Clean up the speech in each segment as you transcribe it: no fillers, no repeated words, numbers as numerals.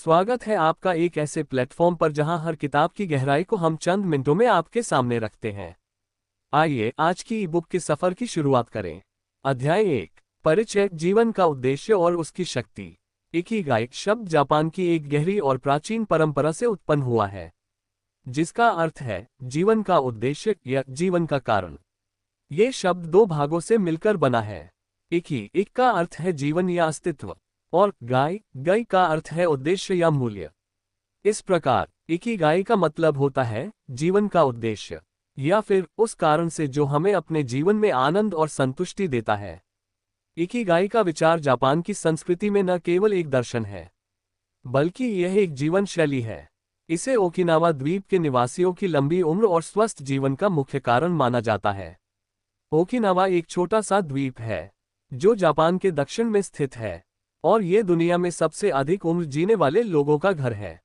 स्वागत है आपका एक ऐसे प्लेटफॉर्म पर जहां हर किताब की गहराई को हम चंद मिनटों में आपके सामने रखते हैं। आइए आज की ई बुक के सफर की शुरुआत करें। अध्याय 1। परिचय, जीवन का उद्देश्य और उसकी शक्ति। इकिगाई शब्द जापान की एक गहरी और प्राचीन परंपरा से उत्पन्न हुआ है, जिसका अर्थ है जीवन का उद्देश्य या जीवन का कारण। ये शब्द दो भागों से मिलकर बना है। इक का अर्थ है जीवन या अस्तित्व, और गई का अर्थ है उद्देश्य या मूल्य। इस प्रकार इकिगाई का मतलब होता है जीवन का उद्देश्य, या फिर उस कारण से जो हमें अपने जीवन में आनंद और संतुष्टि देता है। इकिगाई का विचार जापान की संस्कृति में न केवल एक दर्शन है, बल्कि यह एक जीवन शैली है। इसे ओकिनावा द्वीप के निवासियों की लंबी उम्र और स्वस्थ जीवन का मुख्य कारण माना जाता है। ओकिनावा एक छोटा सा द्वीप है जो जापान के दक्षिण में स्थित है, और ये दुनिया में सबसे अधिक उम्र जीने वाले लोगों का घर है।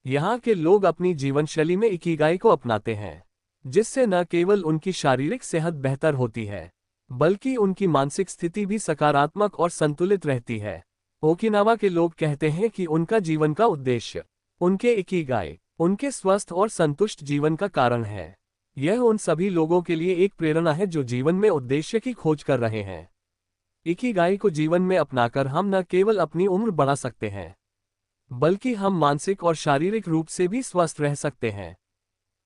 यहाँ के लोग अपनी जीवनशैली में इकिगाई को अपनाते हैं, जिससे न केवल उनकी शारीरिक सेहत बेहतर होती है, बल्कि उनकी मानसिक स्थिति भी सकारात्मक और संतुलित रहती है। ओकिनावा के लोग कहते हैं कि उनका जीवन का उद्देश्य, उनके इकिगाई, उनके स्वस्थ और संतुष्ट जीवन का कारण है। यह उन सभी लोगों के लिए एक प्रेरणा है जो जीवन में उद्देश्य की खोज कर रहे हैं। इकिगाई को जीवन में अपनाकर हम न केवल अपनी उम्र बढ़ा सकते हैं, बल्कि हम मानसिक और शारीरिक रूप से भी स्वस्थ रह सकते हैं।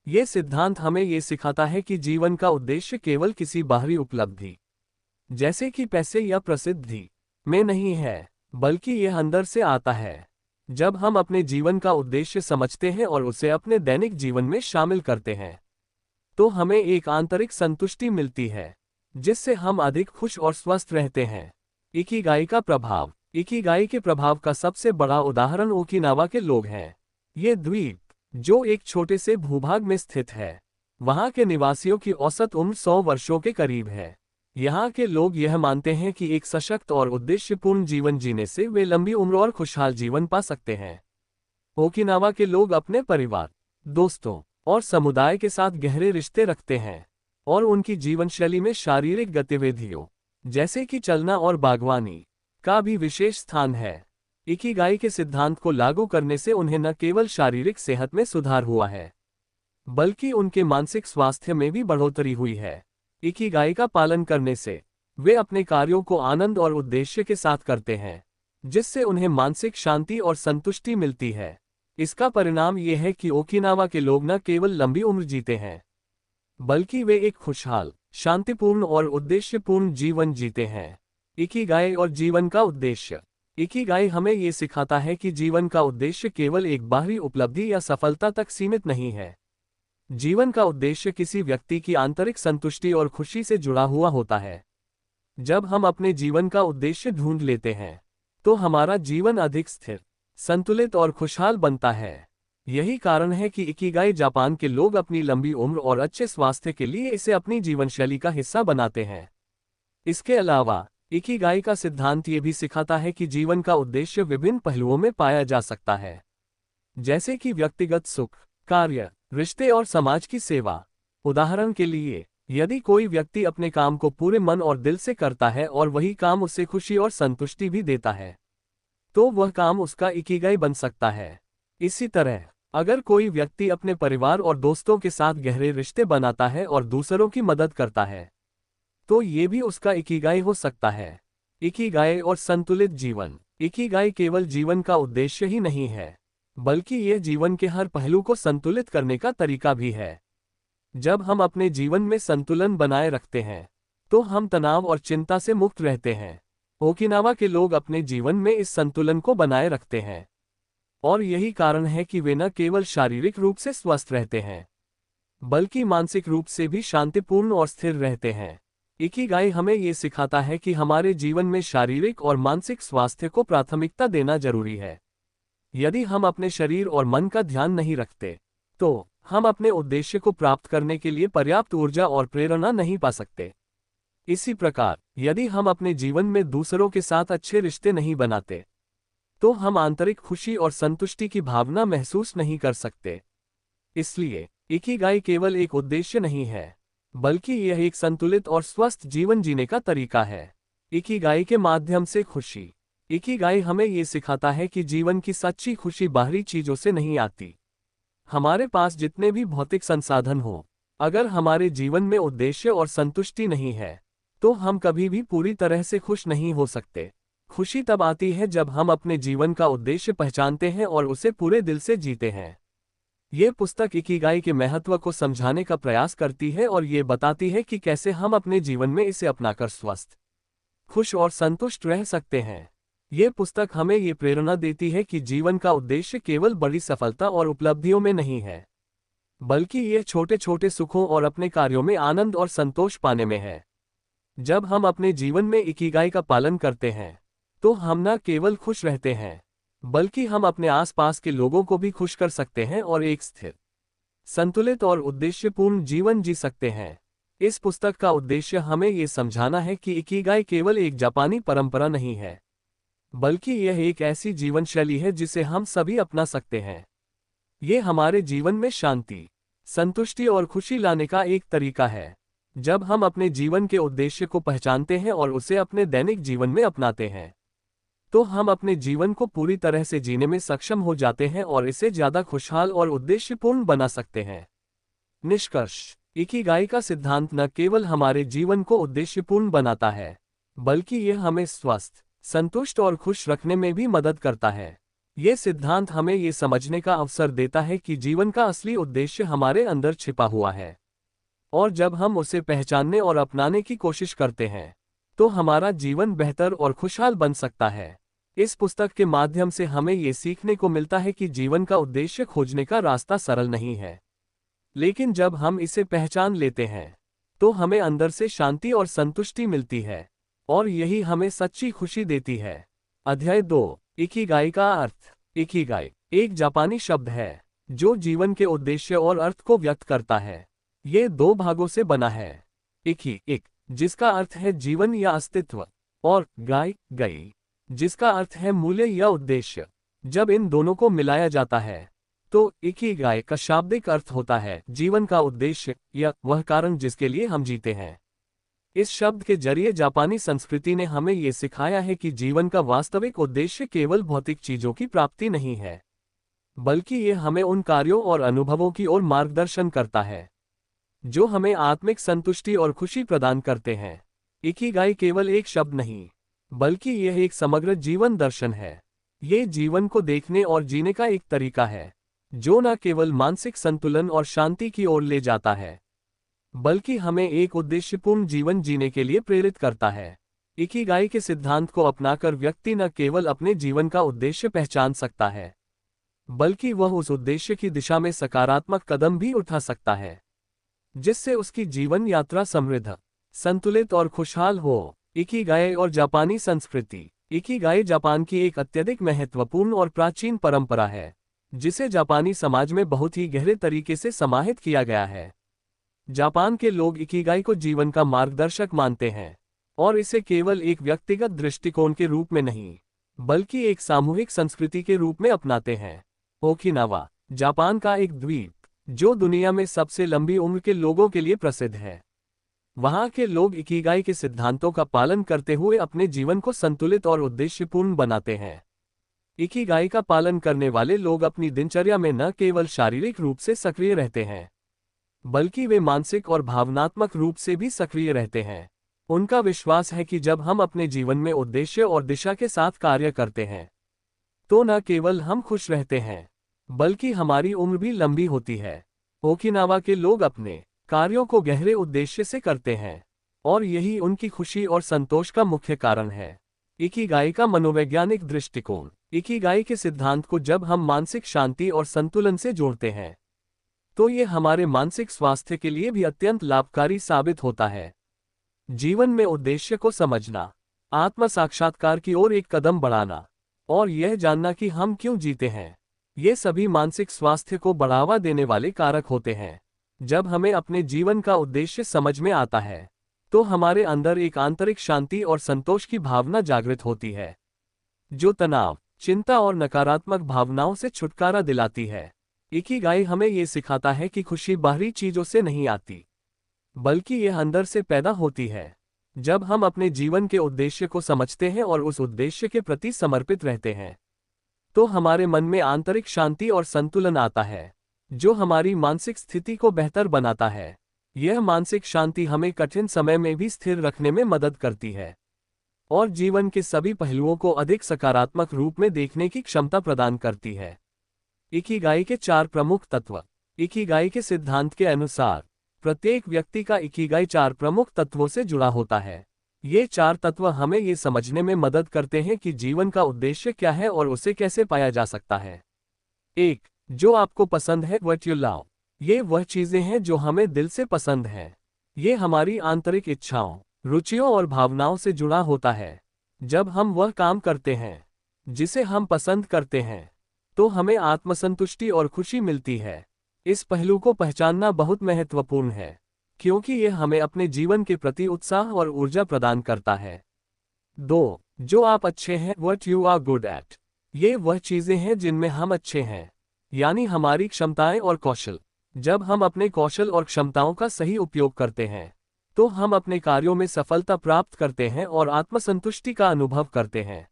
ये सिद्धांत हमें ये सिखाता है कि जीवन का उद्देश्य केवल किसी बाहरी उपलब्धि, जैसे कि पैसे या प्रसिद्धि, में नहीं है, बल्कि यह अंदर से आता है। जब हम अपने जीवन का उद्देश्य समझते हैं और उसे अपने दैनिक जीवन में शामिल करते हैं, तो हमें एक आंतरिक संतुष्टि मिलती है, जिससे हम अधिक खुश और स्वस्थ रहते हैं। इकिगाई का प्रभाव। इकिगाई के प्रभाव का सबसे बड़ा उदाहरण ओकिनावा के लोग हैं। ये द्वीप, जो एक छोटे से भूभाग में स्थित है, वहाँ के निवासियों की औसत उम्र 100 वर्षों के करीब है। यहाँ के लोग यह मानते हैं कि एक सशक्त और उद्देश्यपूर्ण जीवन जीने से वे लंबी उम्र और खुशहाल जीवन पा सकते हैं। ओकिनावा के लोग अपने परिवार, दोस्तों और समुदाय के साथ गहरे रिश्ते रखते हैं, और उनकी जीवनशैली में शारीरिक गतिविधियों, जैसे कि चलना और बागवानी, का भी विशेष स्थान है। इकिगाई के सिद्धांत को लागू करने से उन्हें न केवल शारीरिक सेहत में सुधार हुआ है, बल्कि उनके मानसिक स्वास्थ्य में भी बढ़ोतरी हुई है। इकिगाई का पालन करने से वे अपने कार्यों को आनंद और उद्देश्य के साथ करते हैं, जिससे उन्हें मानसिक शांति और संतुष्टि मिलती है। इसका परिणाम यह है कि ओकिनावा के लोग न केवल लंबी उम्र जीते हैं, बल्कि वे एक खुशहाल, शांतिपूर्ण और उद्देश्यपूर्ण जीवन जीते हैं। इकिगाई और जीवन का उद्देश्य। इकिगाई हमें ये सिखाता है कि जीवन का उद्देश्य केवल एक बाहरी उपलब्धि या सफलता तक सीमित नहीं है। जीवन का उद्देश्य किसी व्यक्ति की आंतरिक संतुष्टि और खुशी से जुड़ा हुआ होता है। जब हम अपने जीवन का उद्देश्य ढूंढ लेते हैं, तो हमारा जीवन अधिक स्थिर, संतुलित और खुशहाल बनता है। यही कारण है कि इकिगाई जापान के लोग अपनी लंबी उम्र और अच्छे स्वास्थ्य के लिए इसे अपनी जीवनशैली का हिस्सा बनाते हैं। इसके अलावा इकिगाई का सिद्धांत ये भी सिखाता है कि जीवन का उद्देश्य विभिन्न पहलुओं में पाया जा सकता है, जैसे कि व्यक्तिगत सुख, कार्य, रिश्ते और समाज की सेवा। उदाहरण के लिए, यदि कोई व्यक्ति अपने काम को पूरे मन और दिल से करता है और वही काम उसे खुशी और संतुष्टि भी देता है, तो वह काम उसका इकिगाई बन सकता है। इसी तरह, अगर कोई व्यक्ति अपने परिवार और दोस्तों के साथ गहरे रिश्ते बनाता है और दूसरों की मदद करता है, तो ये भी उसका इकिगाई हो सकता है। इकिगाई और संतुलित जीवन। इकिगाई केवल जीवन का उद्देश्य ही नहीं है, बल्कि यह जीवन के हर पहलू को संतुलित करने का तरीका भी है। जब हम अपने जीवन में संतुलन बनाए रखते हैं, तो हम तनाव और चिंता से मुक्त रहते हैं। ओकिनावा के लोग अपने जीवन में इस संतुलन को बनाए रखते हैं, और यही कारण है कि वे न केवल शारीरिक रूप से स्वस्थ रहते हैं, बल्कि मानसिक रूप से भी शांतिपूर्ण और स्थिर रहते हैं। इकिगाई हमें ये सिखाता है कि हमारे जीवन में शारीरिक और मानसिक स्वास्थ्य को प्राथमिकता देना जरूरी है। यदि हम अपने शरीर और मन का ध्यान नहीं रखते, तो हम अपने उद्देश्य को प्राप्त करने के लिए पर्याप्त ऊर्जा और प्रेरणा नहीं पा सकते। इसी प्रकार, यदि हम अपने जीवन में दूसरों के साथ अच्छे रिश्ते नहीं बनाते, तो हम आंतरिक खुशी और संतुष्टि की भावना महसूस नहीं कर सकते। इसलिए इकिगाई केवल एक उद्देश्य नहीं है, बल्कि यह एक संतुलित और स्वस्थ जीवन जीने का तरीका है। इकिगाई के माध्यम से खुशी, इकिगाई हमें ये सिखाता है कि जीवन की सच्ची खुशी बाहरी चीजों से नहीं आती। हमारे पास जितने भी भौतिक संसाधन हो, अगर हमारे जीवन में उद्देश्य और संतुष्टि नहीं है, तो हम कभी भी पूरी तरह से खुश नहीं हो सकते। खुशी तब आती है जब हम अपने जीवन का उद्देश्य पहचानते हैं और उसे पूरे दिल से जीते हैं। ये पुस्तक इकिगाई के महत्व को समझाने का प्रयास करती है और ये बताती है कि कैसे हम अपने जीवन में इसे अपनाकर स्वस्थ, खुश और संतुष्ट रह सकते हैं। ये पुस्तक हमें ये प्रेरणा देती है कि जीवन का उद्देश्य केवल बड़ी सफलता और उपलब्धियों में नहीं है, बल्कि ये छोटे छोटे सुखों और अपने कार्यों में आनंद और संतोष पाने में है। जब हम अपने जीवन में इकिगाई का पालन करते हैं, तो हम न केवल खुश रहते हैं, बल्कि हम अपने आसपास के लोगों को भी खुश कर सकते हैं और एक स्थिर, संतुलित और उद्देश्यपूर्ण जीवन जी सकते हैं। इस पुस्तक का उद्देश्य हमें ये समझाना है कि इकिगाई केवल एक जापानी परंपरा नहीं है, बल्कि यह एक ऐसी जीवन शैली है जिसे हम सभी अपना सकते हैं। ये हमारे जीवन में शांति, संतुष्टि और खुशी लाने का एक तरीका है। जब हम अपने जीवन के उद्देश्य को पहचानते हैं और उसे अपने दैनिक जीवन में अपनाते हैं, तो हम अपने जीवन को पूरी तरह से जीने में सक्षम हो जाते हैं और इसे ज्यादा खुशहाल और उद्देश्यपूर्ण बना सकते हैं। निष्कर्ष, इकिगाई का सिद्धांत न केवल हमारे जीवन को उद्देश्यपूर्ण बनाता है, बल्कि यह हमें स्वस्थ, संतुष्ट और खुश रखने में भी मदद करता है। ये सिद्धांत हमें ये समझने का अवसर देता है कि जीवन का असली उद्देश्य हमारे अंदर छिपा हुआ है, और जब हम उसे पहचानने और अपनाने की कोशिश करते हैं, तो हमारा जीवन बेहतर और खुशहाल बन सकता है। इस पुस्तक के माध्यम से हमें ये सीखने को मिलता है कि जीवन का उद्देश्य खोजने का रास्ता सरल नहीं है, लेकिन जब हम इसे पहचान लेते हैं, तो हमें अंदर से शांति और संतुष्टि मिलती है, और यही हमें सच्ची खुशी देती है। अध्याय 2, इकिगाई का अर्थ। इकिगाई एक जापानी शब्द है जो जीवन के उद्देश्य और अर्थ को व्यक्त करता है। ये 2 भागों से बना है। इकी, एक, जिसका अर्थ है जीवन या अस्तित्व, और गाई, गई, जिसका अर्थ है मूल्य या उद्देश्य। जब इन दोनों को मिलाया जाता है, तो इकिगाई का शाब्दिक अर्थ होता है जीवन का उद्देश्य या वह कारण जिसके लिए हम जीते हैं। इस शब्द के जरिए जापानी संस्कृति ने हमें ये सिखाया है कि जीवन का वास्तविक उद्देश्य केवल भौतिक चीजों की प्राप्ति नहीं है, बल्कि ये हमें उन कार्यों और अनुभवों की ओर मार्गदर्शन करता है जो हमें आत्मिक संतुष्टि और खुशी प्रदान करते हैं। इकिगाई केवल एक शब्द नहीं, बल्कि यह एक समग्र जीवन दर्शन है। ये जीवन को देखने और जीने का एक तरीका है जो न केवल मानसिक संतुलन और शांति की ओर ले जाता है, बल्कि हमें एक उद्देश्यपूर्ण जीवन जीने के लिए प्रेरित करता है। इकिगाई के सिद्धांत को अपनाकर व्यक्ति न केवल अपने जीवन का उद्देश्य पहचान सकता है, बल्कि वह उस उद्देश्य की दिशा में सकारात्मक कदम भी उठा सकता है, जिससे उसकी जीवन यात्रा समृद्ध, संतुलित और खुशहाल हो। इकिगाई और जापानी संस्कृति। इकिगाई जापान की एक अत्यधिक महत्वपूर्ण और प्राचीन परंपरा है, जिसे जापानी समाज में बहुत ही गहरे तरीके से समाहित किया गया है। जापान के लोग इकिगाई को जीवन का मार्गदर्शक मानते हैं, और इसे केवल एक व्यक्तिगत दृष्टिकोण के रूप में नहीं, बल्कि एक सामूहिक संस्कृति के रूप में अपनाते हैं। ओकिनावा, जापान का एक द्वीप जो दुनिया में सबसे लंबी उम्र के लोगों के लिए प्रसिद्ध है। वहाँ के लोग इकिगाई के सिद्धांतों का पालन करते हुए अपने जीवन को संतुलित और उद्देश्यपूर्ण बनाते हैं। इकिगाई का पालन करने वाले लोग अपनी दिनचर्या में न केवल शारीरिक रूप से सक्रिय रहते हैं, बल्कि वे मानसिक और भावनात्मक रूप से भी सक्रिय रहते हैं। उनका विश्वास है कि जब हम अपने जीवन में उद्देश्य और दिशा के साथ कार्य करते हैं, तो न केवल हम खुश रहते हैं, बल्कि हमारी उम्र भी लंबी होती है। ओकिनावा के लोग अपने कार्यों को गहरे उद्देश्य से करते हैं, और यही उनकी खुशी और संतोष का मुख्य कारण है। इकिगाई का मनोवैज्ञानिक दृष्टिकोण। इकिगाई के सिद्धांत को जब हम मानसिक शांति और संतुलन से जोड़ते हैं, तो ये हमारे मानसिक स्वास्थ्य के लिए भी अत्यंत लाभकारी साबित होता है। जीवन में उद्देश्य को समझना, आत्म साक्षात्कार की ओर एक कदम बढ़ाना, और यह जानना कि हम क्यों जीते हैं, ये सभी मानसिक स्वास्थ्य को बढ़ावा देने वाले कारक होते हैं। जब हमें अपने जीवन का उद्देश्य समझ में आता है, तो हमारे अंदर एक आंतरिक शांति और संतोष की भावना जागृत होती है, जो तनाव, चिंता और नकारात्मक भावनाओं से छुटकारा दिलाती है। इकिगाई हमें ये सिखाता है कि खुशी बाहरी चीजों से नहीं आती, बल्कि यह अंदर से पैदा होती है। जब हम अपने जीवन के उद्देश्य को समझते हैं और उस उद्देश्य के प्रति समर्पित रहते हैं, तो हमारे मन में आंतरिक शांति और संतुलन आता है, जो हमारी मानसिक स्थिति को बेहतर बनाता है। यह मानसिक शांति हमें कठिन समय में भी स्थिर रखने में मदद करती है और जीवन के सभी पहलुओं को अधिक सकारात्मक रूप में देखने की क्षमता प्रदान करती है। इकिगाई के 4 प्रमुख तत्व। इकिगाई के सिद्धांत के अनुसार प्रत्येक व्यक्ति का इकिगाई 4 प्रमुख तत्वों से जुड़ा होता है। ये 4 तत्व हमें ये समझने में मदद करते हैं कि जीवन का उद्देश्य क्या है और उसे कैसे पाया जा सकता है। 1. जो आपको पसंद है, व्हाट यू लव। ये वह चीजें हैं जो हमें दिल से पसंद हैं। ये हमारी आंतरिक इच्छाओं, रुचियों और भावनाओं से जुड़ा होता है। जब हम वह काम करते हैं जिसे हम पसंद करते हैं, तो हमें आत्मसंतुष्टि और खुशी मिलती है। इस पहलू को पहचानना बहुत महत्वपूर्ण है, क्योंकि यह हमें अपने जीवन के प्रति उत्साह और ऊर्जा प्रदान करता है। 2. जो आप अच्छे हैं, what you are good at. ये वह चीजें हैं जिनमें हम अच्छे हैं, यानी हमारी क्षमताएं और कौशल। जब हम अपने कौशल और क्षमताओं का सही उपयोग करते हैं, तो हम अपने कार्यों में सफलता प्राप्त करते हैं और आत्मसंतुष्टि का अनुभव करते हैं।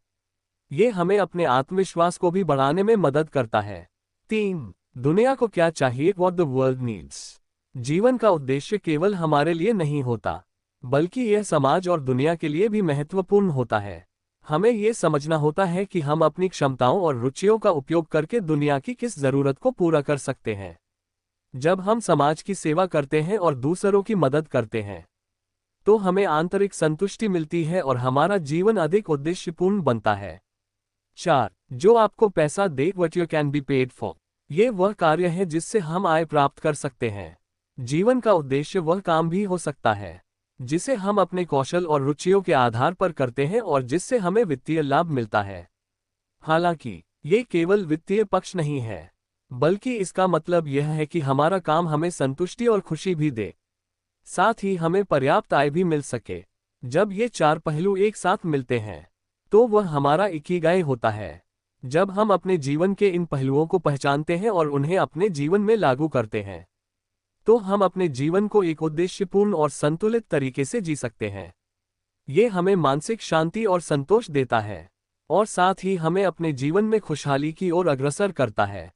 ये हमें अपने आत्मविश्वास को भी बढ़ाने में मदद करता है। 3. दुनिया को क्या चाहिए, व्हाट द वर्ल्ड नीड्स। जीवन का उद्देश्य केवल हमारे लिए नहीं होता, बल्कि यह समाज और दुनिया के लिए भी महत्वपूर्ण होता है। हमें यह समझना होता है कि हम अपनी क्षमताओं और रुचियों का उपयोग करके दुनिया की किस जरूरत को पूरा कर सकते हैं। जब हम समाज की सेवा करते हैं और दूसरों की मदद करते हैं, तो हमें आंतरिक संतुष्टि मिलती है और हमारा जीवन अधिक उद्देश्यपूर्ण बनता है। 4. जो आपको पैसा दे, what you can be paid for. ये वह कार्य है जिससे हम आय प्राप्त कर सकते हैं। जीवन का उद्देश्य वह काम भी हो सकता है जिसे हम अपने कौशल और रुचियों के आधार पर करते हैं और जिससे हमें वित्तीय लाभ मिलता है। हालांकि ये केवल वित्तीय पक्ष नहीं है, बल्कि इसका मतलब यह है कि हमारा काम हमें संतुष्टि और खुशी भी दे, साथ ही हमें पर्याप्त आय भी मिल सके। जब ये 4 पहलू एक साथ मिलते हैं, तो वह हमारा इकिगाई होता है। जब हम अपने जीवन के इन पहलुओं को पहचानते हैं और उन्हें अपने जीवन में लागू करते हैं, तो हम अपने जीवन को एक उद्देश्यपूर्ण और संतुलित तरीके से जी सकते हैं। ये हमें मानसिक शांति और संतोष देता है और साथ ही हमें अपने जीवन में खुशहाली की ओर अग्रसर करता है।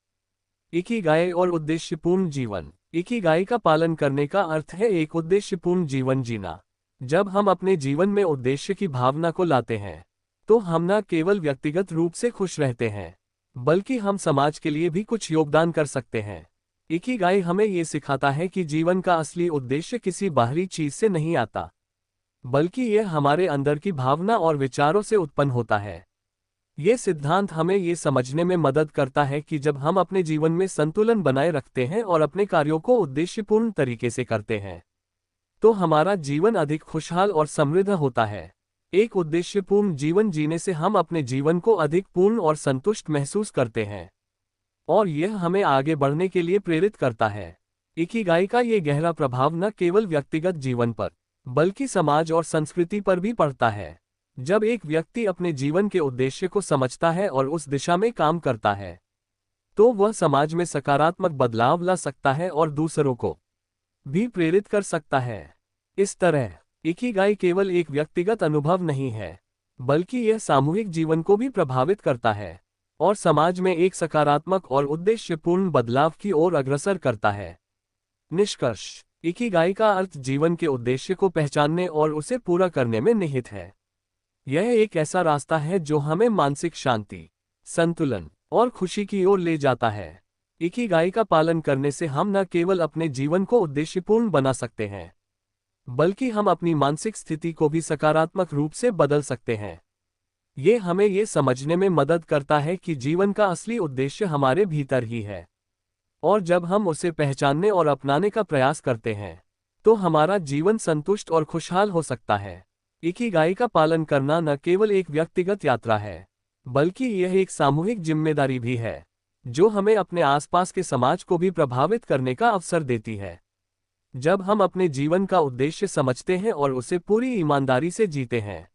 इकिगाई और उद्देश्यपूर्ण जीवन। इकिगाई का पालन करने का अर्थ है एक उद्देश्यपूर्ण जीवन जीना। जब हम अपने जीवन में उद्देश्य की भावना को लाते हैं, तो हम न केवल व्यक्तिगत रूप से खुश रहते हैं, बल्कि हम समाज के लिए भी कुछ योगदान कर सकते हैं। इकिगाई हमें ये सिखाता है कि जीवन का असली उद्देश्य किसी बाहरी चीज से नहीं आता, बल्कि यह हमारे अंदर की भावना और विचारों से उत्पन्न होता है। ये सिद्धांत हमें ये समझने में मदद करता है कि जब हम अपने जीवन में संतुलन बनाए रखते हैं और अपने कार्यों को उद्देश्यपूर्ण तरीके से करते हैं, तो हमारा जीवन अधिक खुशहाल और समृद्ध होता है। एक उद्देश्यपूर्ण जीवन जीने से हम अपने जीवन को अधिक पूर्ण और संतुष्ट महसूस करते हैं, और यह हमें आगे बढ़ने के लिए प्रेरित करता है। इकिगाई का ये गहरा प्रभाव न केवल व्यक्तिगत जीवन पर, बल्कि समाज और संस्कृति पर भी पड़ता है। जब एक व्यक्ति अपने जीवन के उद्देश्य को समझता है और उस दिशा में काम करता है, तो वह समाज में सकारात्मक बदलाव ला सकता है और दूसरों को भी प्रेरित कर सकता है। इस तरह इकिगाई केवल एक व्यक्तिगत अनुभव नहीं है, बल्कि यह सामूहिक जीवन को भी प्रभावित करता है और समाज में एक सकारात्मक और उद्देश्यपूर्ण बदलाव की ओर अग्रसर करता है। निष्कर्ष। इकिगाई का अर्थ जीवन के उद्देश्य को पहचानने और उसे पूरा करने में निहित है। यह एक ऐसा रास्ता है जो हमें मानसिक शांति, संतुलन और खुशी की ओर ले जाता है। इकिगाई का पालन करने से हम न केवल अपने जीवन को उद्देश्यपूर्ण बना सकते हैं, बल्कि हम अपनी मानसिक स्थिति को भी सकारात्मक रूप से बदल सकते हैं। ये हमें ये समझने में मदद करता है कि जीवन का असली उद्देश्य हमारे भीतर ही है, और जब हम उसे पहचानने और अपनाने का प्रयास करते हैं, तो हमारा जीवन संतुष्ट और खुशहाल हो सकता है। इकिगाई का पालन करना न केवल एक व्यक्तिगत यात्रा है, बल्कि यह एक सामूहिक जिम्मेदारी भी है, जो हमें अपने आसपास के समाज को भी प्रभावित करने का अवसर देती है। जब हम अपने जीवन का उद्देश्य समझते हैं और उसे पूरी ईमानदारी से जीते हैं,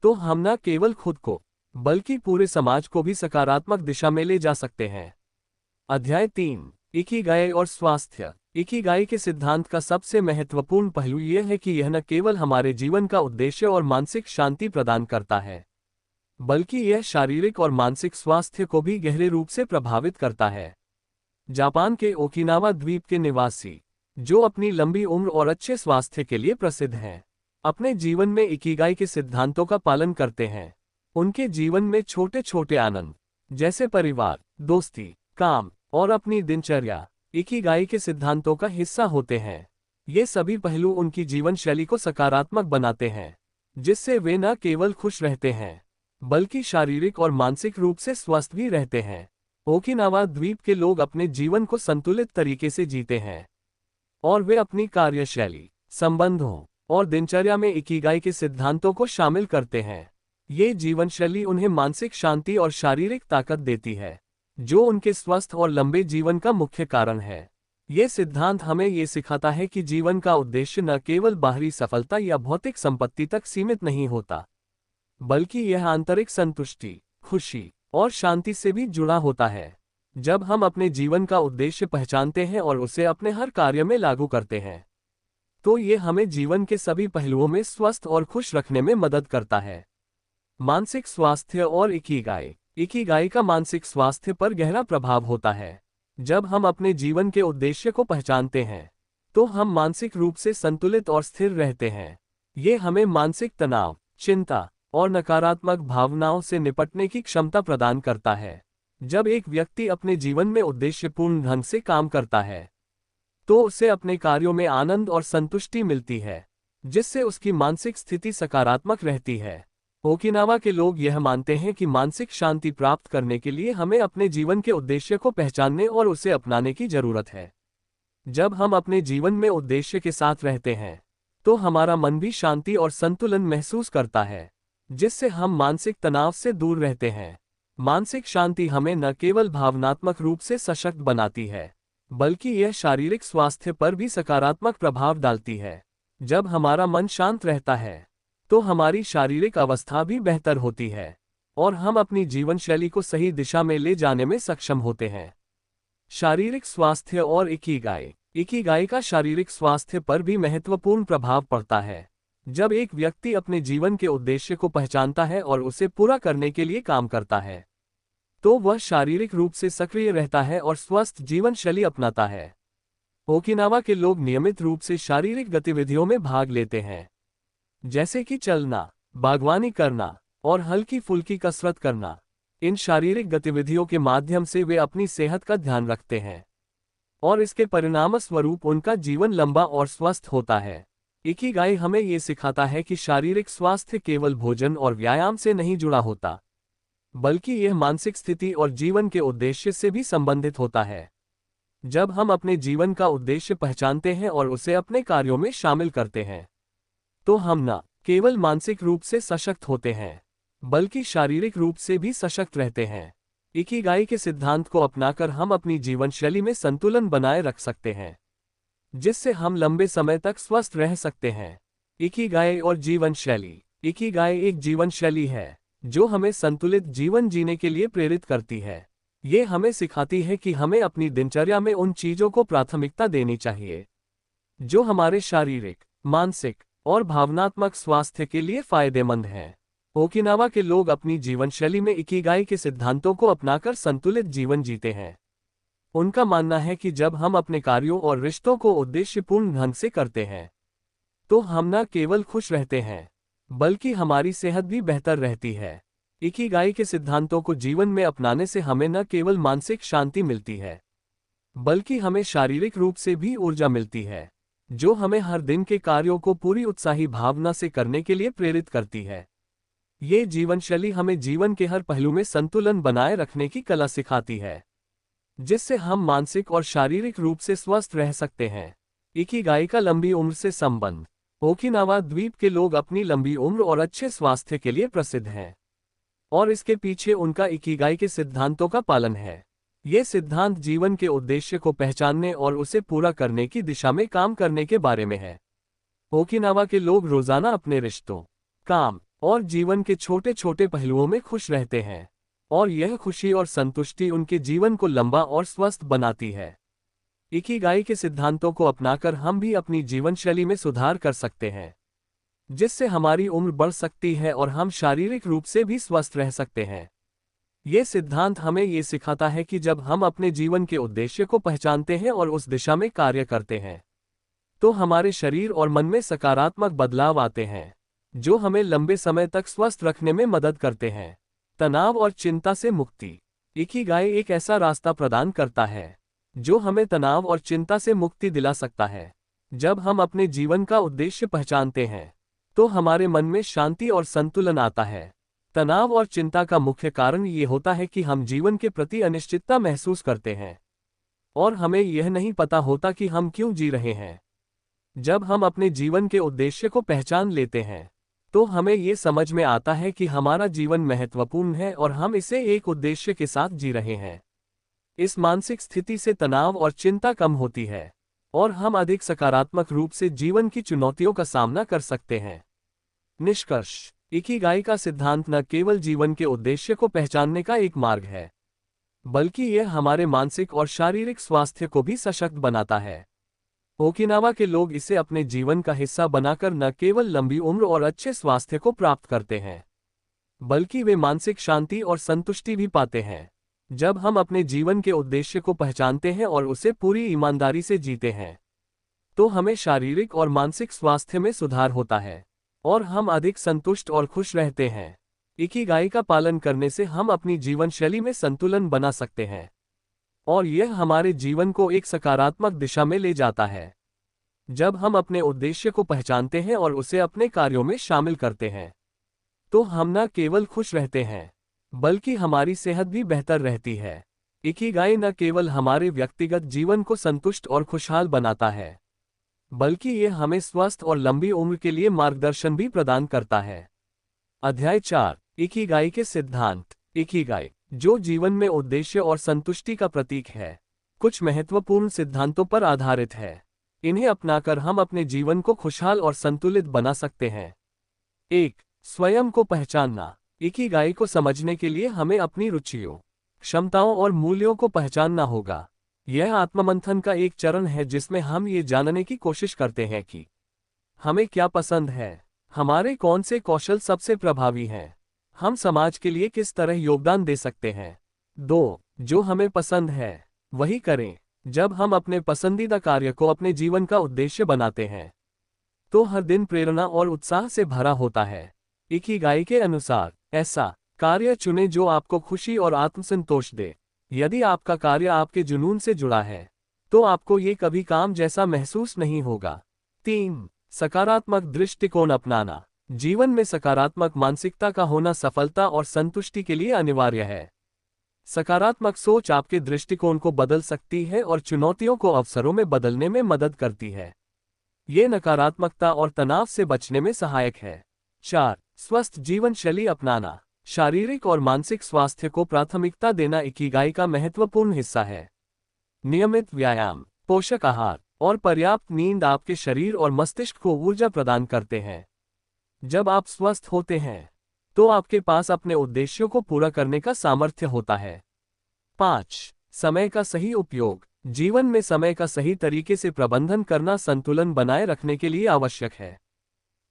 तो हम न केवल खुद को, बल्कि पूरे समाज को भी सकारात्मक दिशा में ले जा सकते हैं। अध्याय 3। इकिगाई और स्वास्थ्य। इकिगाई के सिद्धांत का सबसे महत्वपूर्ण पहलू यह है कि यह न केवल हमारे जीवन का उद्देश्य और मानसिक शांति प्रदान करता है, बल्कि यह शारीरिक और मानसिक स्वास्थ्य को भी गहरे रूप से प्रभावित करता है। जापान के ओकिनावा द्वीप के निवासी, जो अपनी लंबी उम्र और अच्छे स्वास्थ्य के लिए प्रसिद्ध हैं, अपने जीवन में इकिगाई के सिद्धांतों का पालन करते हैं। उनके जीवन में छोटे छोटे आनंद, जैसे परिवार, दोस्ती, काम और अपनी दिनचर्या, इकिगाई के सिद्धांतों का हिस्सा होते हैं। ये सभी पहलू उनकी जीवन शैली को सकारात्मक बनाते हैं, जिससे वे न केवल खुश रहते हैं, बल्कि शारीरिक और मानसिक रूप से स्वस्थ भी रहते हैं। ओकिनावा द्वीप के लोग अपने जीवन को संतुलित तरीके से जीते हैं, और वे अपनी कार्यशैली, संबंधों और दिनचर्या में इकिगाई के सिद्धांतों को शामिल करते हैं। ये जीवन शैली उन्हें मानसिक शांति और शारीरिक ताकत देती है, जो उनके स्वस्थ और लंबे जीवन का मुख्य कारण है। ये सिद्धांत हमें ये सिखाता है कि जीवन का उद्देश्य न केवल बाहरी सफलता या भौतिक संपत्ति तक सीमित नहीं होता, बल्कि यह आंतरिक संतुष्टि, खुशी और शांति से भी जुड़ा होता है। जब हम अपने जीवन का उद्देश्य पहचानते हैं और उसे अपने हर कार्य में लागू करते हैं, तो ये हमें जीवन के सभी पहलुओं में स्वस्थ और खुश रखने में मदद करता है। मानसिक स्वास्थ्य और इकिगाई। इकिगाई का मानसिक स्वास्थ्य पर गहरा प्रभाव होता है। जब हम अपने जीवन के उद्देश्य को पहचानते हैं, तो हम मानसिक रूप से संतुलित और स्थिर रहते हैं। ये हमें मानसिक तनाव, चिंता और नकारात्मक भावनाओं से निपटने की क्षमता प्रदान करता है। जब एक व्यक्ति अपने जीवन में उद्देश्यपूर्ण ढंग से काम करता है, तो उसे अपने कार्यों में आनंद और संतुष्टि मिलती है, जिससे उसकी मानसिक स्थिति सकारात्मक रहती है। ओकिनावा के लोग यह मानते हैं कि मानसिक शांति प्राप्त करने के लिए हमें अपने जीवन के उद्देश्य को पहचानने और उसे अपनाने की जरूरत है। जब हम अपने जीवन में उद्देश्य के साथ रहते हैं, तो हमारा मन भी शांति और संतुलन महसूस करता है, जिससे हम मानसिक तनाव से दूर रहते हैं। मानसिक शांति हमें न केवल भावनात्मक रूप से सशक्त बनाती है, बल्कि यह शारीरिक स्वास्थ्य पर भी सकारात्मक प्रभाव डालती है। जब हमारा मन शांत रहता है, तो हमारी शारीरिक अवस्था भी बेहतर होती है, और हम अपनी जीवन शैली को सही दिशा में ले जाने में सक्षम होते हैं। शारीरिक स्वास्थ्य और इकिगाई। इकिगाई का शारीरिक स्वास्थ्य पर भी महत्वपूर्ण प्रभाव पड़ता है। जब एक व्यक्ति अपने जीवन के उद्देश्य को पहचानता है और उसे पूरा करने के लिए काम करता है, तो वह शारीरिक रूप से सक्रिय रहता है और स्वस्थ जीवन शैली अपनाता है। ओकिनावा के लोग नियमित रूप से शारीरिक गतिविधियों में भाग लेते हैं, जैसे कि चलना, बागवानी करना और हल्की फुल्की कसरत करना। इन शारीरिक गतिविधियों के माध्यम से वे अपनी सेहत का ध्यान रखते हैं, और इसके परिणामस्वरूप उनका जीवन लंबा और स्वस्थ होता है। इकिगाई हमें ये सिखाता है कि शारीरिक स्वास्थ्य केवल भोजन और व्यायाम से नहीं जुड़ा होता, बल्कि यह मानसिक स्थिति और जीवन के उद्देश्य से भी संबंधित होता है। जब हम अपने जीवन का उद्देश्य पहचानते हैं और उसे अपने कार्यों में शामिल करते हैं, तो हम न केवल मानसिक रूप से सशक्त होते हैं, बल्कि शारीरिक रूप से भी सशक्त रहते हैं। इकिगाई के सिद्धांत को अपनाकर हम अपनी जीवन शैली में संतुलन बनाए रख सकते हैं, जिससे हम लंबे समय तक स्वस्थ रह सकते हैं। इकिगाई और जीवन शैली। इकिगाई एक जीवन शैली है जो हमें संतुलित जीवन जीने के लिए प्रेरित करती है। ये हमें सिखाती है कि हमें अपनी दिनचर्या में उन चीजों को प्राथमिकता देनी चाहिए जो हमारे शारीरिक, मानसिक और भावनात्मक स्वास्थ्य के लिए फायदेमंद हैं। ओकिनावा के लोग अपनी जीवन शैली में इकिगाई के सिद्धांतों को अपनाकर संतुलित जीवन जीते हैं। उनका मानना है कि जब हम अपने कार्यों और रिश्तों को उद्देश्यपूर्ण ढंग से करते हैं, तो हम न केवल खुश रहते हैं, बल्कि हमारी सेहत भी बेहतर रहती है। इकिगाई के सिद्धांतों को जीवन में अपनाने से हमें न केवल मानसिक शांति मिलती है, बल्कि हमें शारीरिक रूप से भी ऊर्जा मिलती है, जो हमें हर दिन के कार्यों को पूरी उत्साही भावना से करने के लिए प्रेरित करती है। ये जीवन शैली हमें जीवन के हर पहलू में संतुलन बनाए रखने की कला सिखाती है, जिससे हम मानसिक और शारीरिक रूप से स्वस्थ रह सकते हैं। इकिगाई का लंबी उम्र से संबंध। ओकिनावा द्वीप के लोग अपनी लंबी उम्र और अच्छे स्वास्थ्य के लिए प्रसिद्ध हैं, और इसके पीछे उनका इकिगाई के सिद्धांतों का पालन है। ये सिद्धांत जीवन के उद्देश्य को पहचानने और उसे पूरा करने की दिशा में काम करने के बारे में है। ओकिनावा के लोग रोजाना अपने रिश्तों, काम और जीवन के छोटे छोटे पहलुओं में खुश रहते हैं, और यह खुशी और संतुष्टि उनके जीवन को लंबा और स्वस्थ बनाती है। इकिगाई के सिद्धांतों को अपनाकर हम भी अपनी जीवन शैली में सुधार कर सकते हैं, जिससे हमारी उम्र बढ़ सकती है और हम शारीरिक रूप से भी स्वस्थ रह सकते हैं। ये सिद्धांत हमें ये सिखाता है कि जब हम अपने जीवन के उद्देश्य को पहचानते हैं और उस दिशा में कार्य करते हैं, तो हमारे शरीर और मन में सकारात्मक बदलाव आते हैं, जो हमें लंबे समय तक स्वस्थ रखने में मदद करते हैं। तनाव और चिंता से मुक्ति। इकिगाई एक ऐसा रास्ता प्रदान करता है जो हमें तनाव और चिंता से मुक्ति दिला सकता है। जब हम अपने जीवन का उद्देश्य पहचानते हैं, तो हमारे मन में शांति और संतुलन आता है। तनाव और चिंता का मुख्य कारण ये होता है कि हम जीवन के प्रति अनिश्चितता महसूस करते हैं और हमें यह नहीं पता होता कि हम क्यों जी रहे हैं। जब हम अपने जीवन के उद्देश्य को पहचान लेते हैं, तो हमें ये समझ में आता है कि हमारा जीवन महत्वपूर्ण है और हम इसे एक उद्देश्य के साथ जी रहे हैं। इस मानसिक स्थिति से तनाव और चिंता कम होती है और हम अधिक सकारात्मक रूप से जीवन की चुनौतियों का सामना कर सकते हैं। निष्कर्ष। इकिगाई का सिद्धांत न केवल जीवन के उद्देश्य को पहचानने का एक मार्ग है, बल्कि यह हमारे मानसिक और शारीरिक स्वास्थ्य को भी सशक्त बनाता है। ओकिनावा के लोग इसे अपने जीवन का हिस्सा बनाकर न केवल लंबी उम्र और अच्छे स्वास्थ्य को प्राप्त करते हैं, बल्कि वे मानसिक शांति और संतुष्टि भी पाते हैं। जब हम अपने जीवन के उद्देश्य को पहचानते हैं और उसे पूरी ईमानदारी से जीते हैं, तो हमें शारीरिक और मानसिक स्वास्थ्य में सुधार होता है और हम अधिक संतुष्ट और खुश रहते हैं। इकिगाई का पालन करने से हम अपनी जीवन शैली में संतुलन बना सकते हैं और यह हमारे जीवन को एक सकारात्मक दिशा में ले जाता है। जब हम अपने उद्देश्य को पहचानते हैं और उसे अपने कार्यों में शामिल करते हैं, तो हम न केवल खुश रहते हैं, बल्कि हमारी सेहत भी बेहतर रहती है। इकिगाई न केवल हमारे व्यक्तिगत जीवन को संतुष्ट और खुशहाल बनाता है, बल्कि यह हमें स्वस्थ और लंबी उम्र के लिए मार्गदर्शन भी प्रदान करता है। अध्याय 4। इकिगाई के सिद्धांत। इकिगाई, जो जीवन में उद्देश्य और संतुष्टि का प्रतीक है, कुछ महत्वपूर्ण सिद्धांतों पर आधारित है। इन्हें अपनाकर हम अपने जीवन को खुशहाल और संतुलित बना सकते हैं। 1. स्वयं को पहचानना। इकिगाई को समझने के लिए हमें अपनी रुचियों, क्षमताओं और मूल्यों को पहचानना होगा। यह आत्ममंथन का एक चरण है जिसमें हम ये जानने की कोशिश करते हैं कि हमें क्या पसंद है, हमारे कौन से कौशल सबसे प्रभावी हैं, हम समाज के लिए किस तरह योगदान दे सकते हैं। 2. जो हमें पसंद है वही करें। जब हम अपने पसंदीदा कार्य को अपने जीवन का उद्देश्य बनाते हैं, तो हर दिन प्रेरणा और उत्साह से भरा होता है। इकिगाई के अनुसार ऐसा कार्य चुनें जो आपको खुशी और आत्मसंतोष दे। यदि आपका कार्य आपके जुनून से जुड़ा है, तो आपको ये कभी काम जैसा महसूस नहीं होगा। 3. सकारात्मक दृष्टिकोण अपनाना। जीवन में सकारात्मक मानसिकता का होना सफलता और संतुष्टि के लिए अनिवार्य है। सकारात्मक सोच आपके दृष्टिकोण को बदल सकती है और चुनौतियों को अवसरों में बदलने में मदद करती है। ये नकारात्मकता और तनाव से बचने में सहायक है। 4. स्वस्थ जीवन शैली अपनाना। शारीरिक और मानसिक स्वास्थ्य को प्राथमिकता देना इकिगाई का महत्वपूर्ण हिस्सा है। नियमित व्यायाम, पोषक आहार और पर्याप्त नींद आपके शरीर और मस्तिष्क को ऊर्जा प्रदान करते हैं। जब आप स्वस्थ होते हैं, तो आपके पास अपने उद्देश्यों को पूरा करने का सामर्थ्य होता है। 5. समय का सही उपयोग। जीवन में समय का सही तरीके से प्रबंधन करना संतुलन बनाए रखने के लिए आवश्यक है।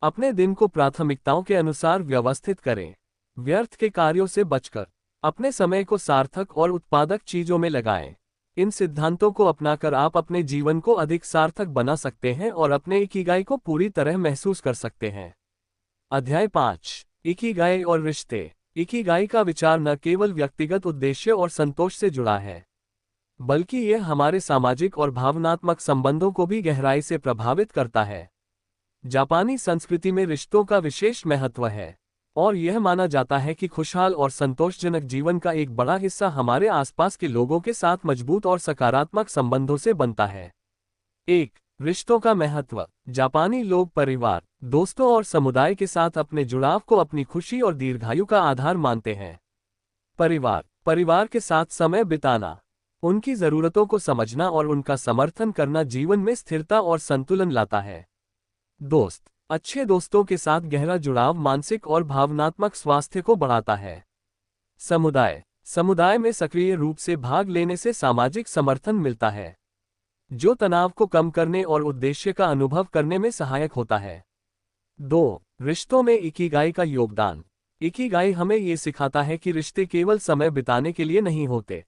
अपने दिन को प्राथमिकताओं के अनुसार व्यवस्थित करें। व्यर्थ के कार्यों से बचकर अपने समय को सार्थक और उत्पादक चीजों में लगाएं। इन सिद्धांतों को अपनाकर आप अपने जीवन को अधिक सार्थक बना सकते हैं और अपने इकिगाई को पूरी तरह महसूस कर सकते हैं। अध्याय 5। इकिगाई और रिश्ते। इकिगाई का विचार न केवल व्यक्तिगत उद्देश्य और संतोष से जुड़ा है, बल्कि यह हमारे सामाजिक और भावनात्मक संबंधों को भी गहराई से प्रभावित करता है। जापानी संस्कृति में रिश्तों का विशेष महत्व है और यह माना जाता है कि खुशहाल और संतोषजनक जीवन का एक बड़ा हिस्सा हमारे आसपास के लोगों के साथ मजबूत और सकारात्मक संबंधों से बनता है। 1. रिश्तों का महत्व। जापानी लोग परिवार, दोस्तों और समुदाय के साथ अपने जुड़ाव को अपनी खुशी और दीर्घायु का आधार मानते हैं। परिवार के साथ समय बिताना, उनकी जरूरतों को समझना और उनका समर्थन करना जीवन में स्थिरता और संतुलन लाता है। दोस्त। अच्छे दोस्तों के साथ गहरा जुड़ाव मानसिक और भावनात्मक स्वास्थ्य को बढ़ाता है। समुदाय में सक्रिय रूप से भाग लेने से सामाजिक समर्थन मिलता है। जो तनाव को कम करने और उद्देश्य का अनुभव करने में सहायक होता है। 2. रिश्तों में इकिगाई का योगदान। इकिगाई हमें ये सिखाता है कि रिश्ते केवल समय बिताने के लिए नहीं होते,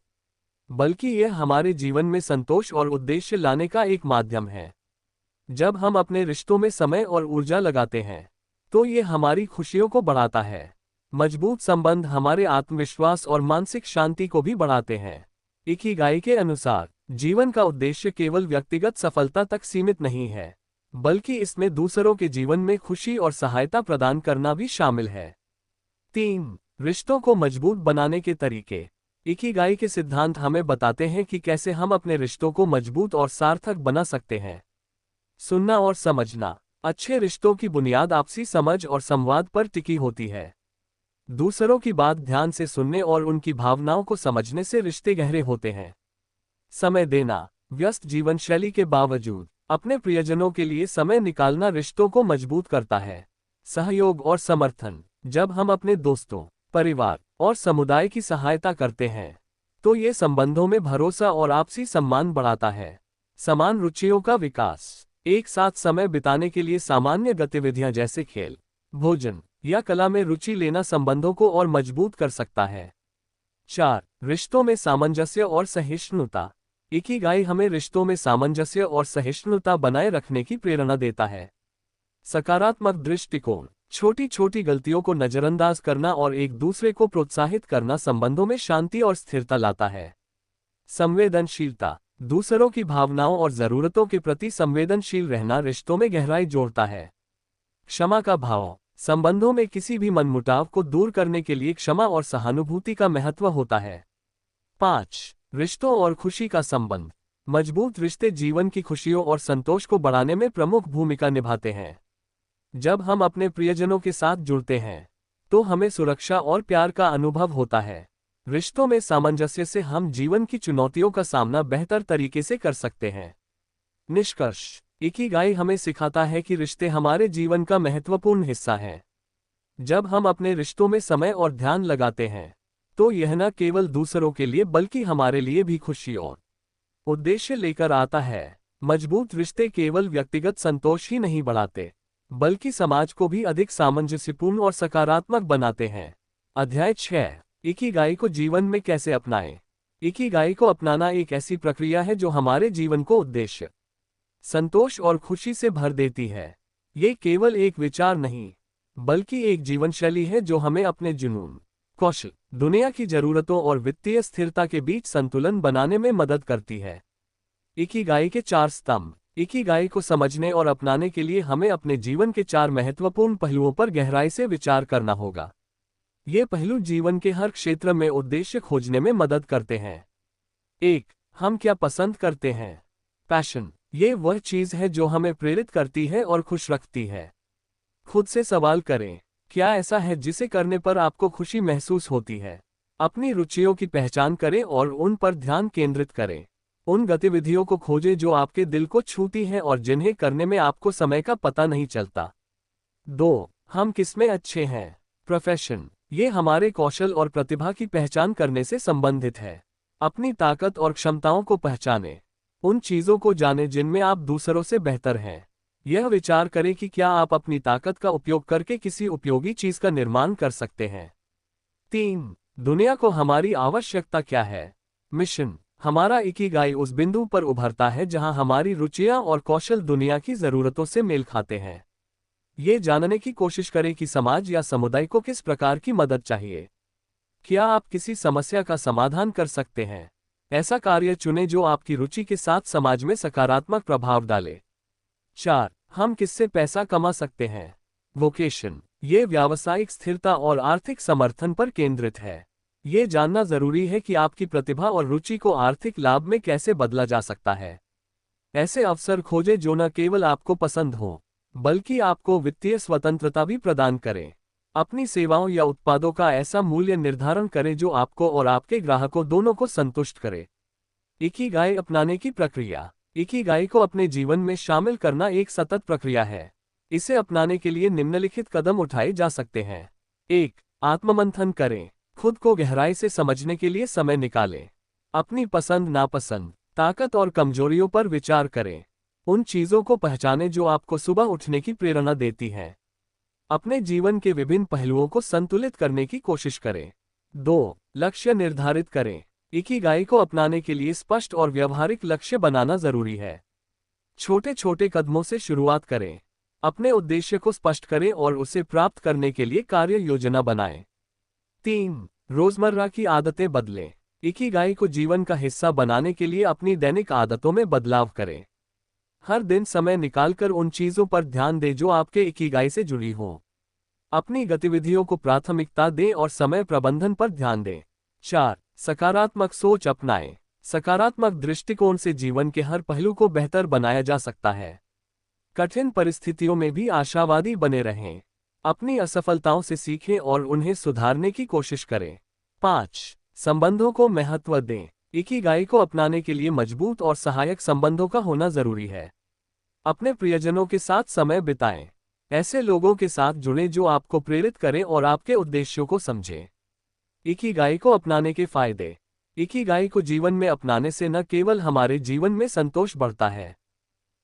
बल्कि यह हमारे जीवन में संतोष और उद्देश्य लाने का एक माध्यम है। जब हम अपने रिश्तों में समय और ऊर्जा लगाते हैं, तो ये हमारी खुशियों को बढ़ाता है। मजबूत संबंध हमारे आत्मविश्वास और मानसिक शांति को भी बढ़ाते हैं। इकिगाई के अनुसार जीवन का उद्देश्य केवल व्यक्तिगत सफलता तक सीमित नहीं है, बल्कि इसमें दूसरों के जीवन में खुशी और सहायता प्रदान करना भी शामिल है। 3. रिश्तों को मजबूत बनाने के तरीके। इकिगाई के सिद्धांत हमें बताते हैं कि कैसे हम अपने रिश्तों को मजबूत और सार्थक बना सकते हैं। सुनना और समझना। अच्छे रिश्तों की बुनियाद आपसी समझ और संवाद पर टिकी होती है। दूसरों की बात ध्यान से सुनने और उनकी भावनाओं को समझने से रिश्ते गहरे होते हैं। समय देना। व्यस्त जीवन शैली के बावजूद अपने प्रियजनों के लिए समय निकालना रिश्तों को मजबूत करता है। सहयोग और समर्थन। जब हम अपने दोस्तों, परिवार और समुदाय की सहायता करते हैं, तो ये संबंधों में भरोसा और आपसी सम्मान बढ़ाता है। समान रुचियों का विकास। एक साथ समय बिताने के लिए सामान्य गतिविधियां जैसे खेल, भोजन या कला में रुचि लेना संबंधों को और मजबूत कर सकता है। 4. रिश्तों में सामंजस्य और सहिष्णुता। इकिगाई हमें रिश्तों में सामंजस्य और सहिष्णुता बनाए रखने की प्रेरणा देता है। सकारात्मक दृष्टिकोण। छोटी छोटी गलतियों को नजरअंदाज करना और एक दूसरे को प्रोत्साहित करना संबंधों में शांति और स्थिरता लाता है। संवेदनशीलता। दूसरों की भावनाओं और जरूरतों के प्रति संवेदनशील रहना रिश्तों में गहराई जोड़ता है। क्षमा का भाव। संबंधों में किसी भी मनमुटाव को दूर करने के लिए क्षमा और सहानुभूति का महत्व होता है। 5. रिश्तों और खुशी का संबंध। मजबूत रिश्ते जीवन की खुशियों और संतोष को बढ़ाने में प्रमुख भूमिका निभाते हैं। जब हम अपने प्रियजनों के साथ जुड़ते हैं, तो हमें सुरक्षा और प्यार का अनुभव होता है। रिश्तों में सामंजस्य से हम जीवन की चुनौतियों का सामना बेहतर तरीके से कर सकते हैं। निष्कर्ष। इकिगाई हमें सिखाता है कि रिश्ते हमारे जीवन का महत्वपूर्ण हिस्सा हैं। जब हम अपने रिश्तों में समय और ध्यान लगाते हैं, तो यह न केवल दूसरों के लिए बल्कि हमारे लिए भी खुशी और उद्देश्य लेकर आता है। मजबूत रिश्ते केवल व्यक्तिगत संतोष ही नहीं बढ़ाते, बल्कि समाज को भी अधिक सामंजस्यपूर्ण और सकारात्मक बनाते हैं। अध्याय 6. इकिगाई को जीवन में कैसे अपनाएं। इकिगाई को अपनाना एक ऐसी प्रक्रिया है जो हमारे जीवन को उद्देश्य, संतोष और खुशी से भर देती है। ये केवल एक विचार नहीं, बल्कि एक जीवन शैली है जो हमें अपने जुनून, कौशल, दुनिया की जरूरतों और वित्तीय स्थिरता के बीच संतुलन बनाने में मदद करती है। इकिगाई के 4 स्तंभ। इकिगाई को समझने और अपनाने के लिए हमें अपने जीवन के 4 महत्वपूर्ण पहलुओं पर गहराई से विचार करना होगा। ये पहलू जीवन के हर क्षेत्र में उद्देश्य खोजने में मदद करते हैं। 1. हम क्या पसंद करते हैं। पैशन। ये वह चीज है जो हमें प्रेरित करती है और खुश रखती है। खुद से सवाल करें, क्या ऐसा है जिसे करने पर आपको खुशी महसूस होती है। अपनी रुचियों की पहचान करें और उन पर ध्यान केंद्रित करें। उन गतिविधियों को खोजें जो आपके दिल को छूती हैं और जिन्हें करने में आपको समय का पता नहीं चलता। 2. हम किसमें अच्छे हैं। प्रोफेशन। ये हमारे कौशल और प्रतिभा की पहचान करने से संबंधित है। अपनी ताकत और क्षमताओं को पहचानें। उन चीजों को जानें जिनमें आप दूसरों से बेहतर हैं। यह विचार करें कि क्या आप अपनी ताकत का उपयोग करके किसी उपयोगी चीज का निर्माण कर सकते हैं। 3. दुनिया को हमारी आवश्यकता क्या है। मिशन। हमारा इकिगाई उस बिंदु पर उभरता है जहां हमारी रुचियां और कौशल दुनिया की जरूरतों से मेल खाते हैं। ये जानने की कोशिश करें कि समाज या समुदाय को किस प्रकार की मदद चाहिए। क्या आप किसी समस्या का समाधान कर सकते हैं। ऐसा कार्य चुनें जो आपकी रुचि के साथ समाज में सकारात्मक प्रभाव डाले। 4. हम किससे पैसा कमा सकते हैं। वोकेशन। ये व्यावसायिक स्थिरता और आर्थिक समर्थन पर केंद्रित है। ये जानना जरूरी है कि आपकी प्रतिभा और रुचि को आर्थिक लाभ में कैसे बदला जा सकता है। ऐसे अवसर खोजें जो न केवल आपको पसंद हो, बल्कि आपको वित्तीय स्वतंत्रता भी प्रदान करें। अपनी सेवाओं या उत्पादों का ऐसा मूल्य निर्धारण करें जो आपको और आपके ग्राहकों दोनों को संतुष्ट करे। इकिगाई अपनाने की प्रक्रिया। इकिगाई को अपने जीवन में शामिल करना एक सतत प्रक्रिया है। इसे अपनाने के लिए निम्नलिखित कदम उठाए जा सकते हैं। 1. आत्ममंथन करें। खुद को गहराई से समझने के लिए समय निकालें। अपनी पसंद नापसंद, ताकत और कमजोरियों पर विचार करें। उन चीजों को पहचानें जो आपको सुबह उठने की प्रेरणा देती हैं। अपने जीवन के विभिन्न पहलुओं को संतुलित करने की कोशिश करें। 2. लक्ष्य निर्धारित करें। इकिगाई को अपनाने के लिए स्पष्ट और व्यवहारिक लक्ष्य बनाना जरूरी है। छोटे छोटे कदमों से शुरुआत करें। अपने उद्देश्य को स्पष्ट करें और उसे प्राप्त करने के लिए कार्य योजना बनाएं। 3. रोजमर्रा की आदतें बदलें। इकिगाई को जीवन का हिस्सा बनाने के लिए अपनी दैनिक आदतों में बदलाव करें। हर दिन समय निकालकर उन चीजों पर ध्यान दें जो आपके इकिगाई से जुड़ी हों। अपनी गतिविधियों को प्राथमिकता दें और समय प्रबंधन पर ध्यान दें। 4. सकारात्मक सोच अपनाएं। सकारात्मक दृष्टिकोण से जीवन के हर पहलू को बेहतर बनाया जा सकता है। कठिन परिस्थितियों में भी आशावादी बने रहें। अपनी असफलताओं से सीखें और उन्हें सुधारने की कोशिश करें। 5. संबंधों को महत्व दें। इकिगाई को अपनाने के लिए मजबूत और सहायक संबंधों का होना जरूरी है। अपने प्रियजनों के साथ समय बिताएं। ऐसे लोगों के साथ जुड़ें जो आपको प्रेरित करें और आपके उद्देश्यों को समझें। इकिगाई को अपनाने के फायदे। इकिगाई को जीवन में अपनाने से न केवल हमारे जीवन में संतोष बढ़ता है,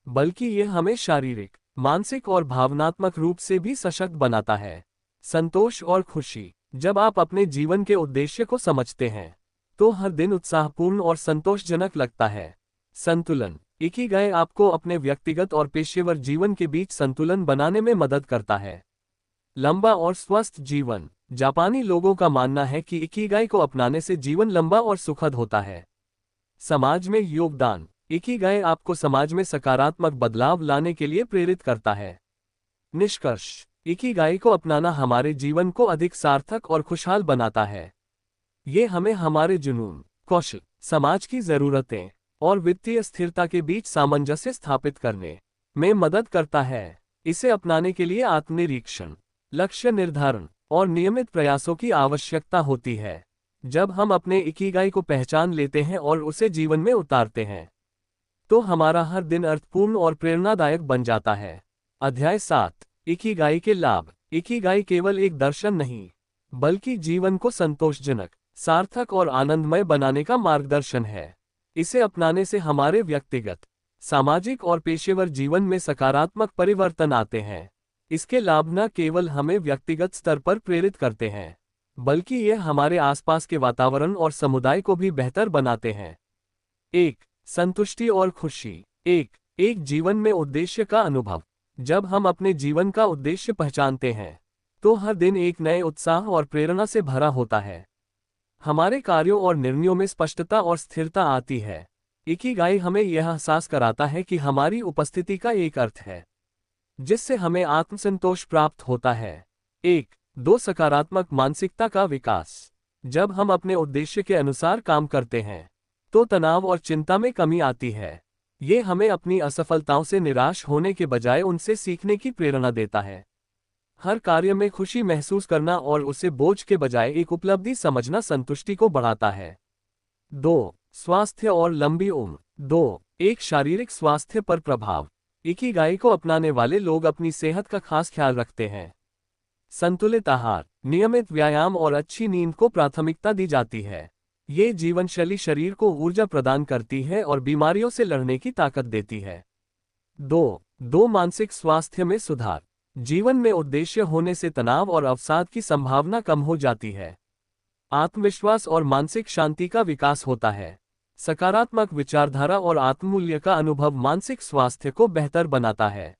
बल्कि यह हमें शारीरिक, मानसिक और भावनात्मक रूप से भी सशक्त बनाता है। संतोष और खुशी। जब आप अपने जीवन के उद्देश्य को समझते हैं, तो हर दिन उत्साहपूर्ण और संतोषजनक लगता है। संतुलन। इकिगाई आपको अपने व्यक्तिगत और पेशेवर जीवन के बीच संतुलन बनाने में मदद करता है। लंबा और स्वस्थ जीवन। जापानी लोगों का मानना है कि इकिगाई को अपनाने से जीवन लंबा और सुखद होता है। समाज में योगदान। इकिगाई आपको समाज में सकारात्मक बदलाव लाने के लिए प्रेरित करता है। निष्कर्ष। इकिगाई को अपनाना हमारे जीवन को अधिक सार्थक और खुशहाल बनाता है। ये हमें हमारे जुनून, कौशल, समाज की जरूरतें और वित्तीय स्थिरता के बीच सामंजस्य स्थापित करने में मदद करता है। इसे अपनाने के लिए आत्मनिरीक्षण, लक्ष्य निर्धारण और नियमित प्रयासों की आवश्यकता होती है। जब हम अपने इकिगाई को पहचान लेते हैं और उसे जीवन में उतारते हैं, तो हमारा हर दिन अर्थपूर्ण और प्रेरणादायक बन जाता है। अध्याय 7। इकिगाई के लाभ। इकिगाई केवल एक दर्शन नहीं, बल्कि जीवन को संतोषजनक, सार्थक और आनंदमय बनाने का मार्गदर्शन है। इसे अपनाने से हमारे व्यक्तिगत, सामाजिक और पेशेवर जीवन में सकारात्मक परिवर्तन आते हैं। इसके लाभ न केवल हमें व्यक्तिगत स्तर पर प्रेरित करते हैं, बल्कि यह हमारे आसपास के वातावरण और समुदाय को भी बेहतर बनाते हैं। 1. संतुष्टि और खुशी। एक जीवन में उद्देश्य का अनुभव। जब हम अपने जीवन का उद्देश्य पहचानते हैं, तो हर दिन एक नए उत्साह और प्रेरणा से भरा होता है। हमारे कार्यों और निर्णयों में स्पष्टता और स्थिरता आती है। इकिगाई हमें यह एहसास कराता है कि हमारी उपस्थिति का एक अर्थ है, जिससे हमें आत्मसंतोष प्राप्त होता है। 2. सकारात्मक मानसिकता का विकास। जब हम अपने उद्देश्य के अनुसार काम करते हैं, तो तनाव और चिंता में कमी आती है। ये हमें अपनी असफलताओं से निराश होने के बजाय उनसे सीखने की प्रेरणा देता है। हर कार्य में खुशी महसूस करना और उसे बोझ के बजाय एक उपलब्धि समझना संतुष्टि को बढ़ाता है। 2. स्वास्थ्य और लंबी उम्र। 2. एक शारीरिक स्वास्थ्य पर प्रभाव। इकिगाई को अपनाने वाले लोग अपनी सेहत का खास ख्याल रखते हैं। संतुलित आहार, नियमित व्यायाम और अच्छी नींद को प्राथमिकता दी जाती है। ये जीवनशैली शरीर को ऊर्जा प्रदान करती है और बीमारियों से लड़ने की ताकत देती है। 2. मानसिक स्वास्थ्य में सुधार। जीवन में उद्देश्य होने से तनाव और अवसाद की संभावना कम हो जाती है। आत्मविश्वास और मानसिक शांति का विकास होता है। सकारात्मक विचारधारा और आत्ममूल्य का अनुभव मानसिक स्वास्थ्य को बेहतर बनाता है।